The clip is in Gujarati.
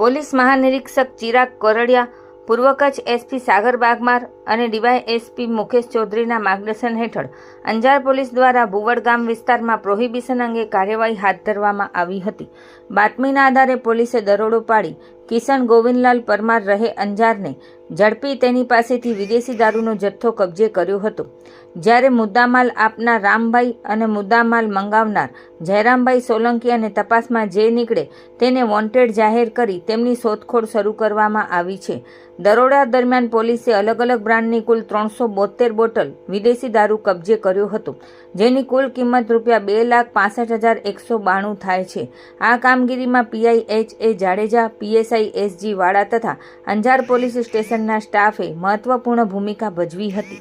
પોલીસ મહાનિરીક્ષક ચિરાગ કોરડિયા, પૂર્વ કચ્છ એસપી સાગર બાગમાર અને ડીવાયએસપી મુકેશ ચૌધરીના માર્ગદર્શન હેઠળ અંજાર પોલીસ દ્વારા ભુવડ ગામ વિસ્તારમાં પ્રોહિબિશન અંગે કાર્યવાહી હાથ ધરવામાં આવી હતી. બાતમીના આધારે પોલીસે દરોડો પાડી કિશન ગોવિંદલાલ પરમાર રહે અંજારને ઝડપી તેની પાસેથી વિદેશી દારૂનો જથ્થો કબજે કર્યો હતો. જ્યારે મુદ્દામાલ આપનાર રામભાઈ અને મુદ્દામાલ મંગાવનાર જયરામભાઈ સોલંકી અને તપાસમાં જે નીકળે તેને વોન્ટેડ જાહેર કરી તેમની શોધખોળ શરૂ કરવામાં આવી છે. દરોડા દરમિયાન પોલીસે અલગ અલગ બ્રાન્ડની કુલ 372 બોટલ વિદેશી દારૂ કબજે કર્યો હતો, જેની કુલ કિંમત ₹2,65,192 થાય છે. આ કામગીરીમાં પીઆઈ એચ.એ. જાડેજા, પીએસઆઈ એસ.જી. વાળા તથા અંજાર પોલીસ સ્ટેશનના સ્ટાફે મહત્વપૂર્ણ ભૂમિકા ભજવી હતી.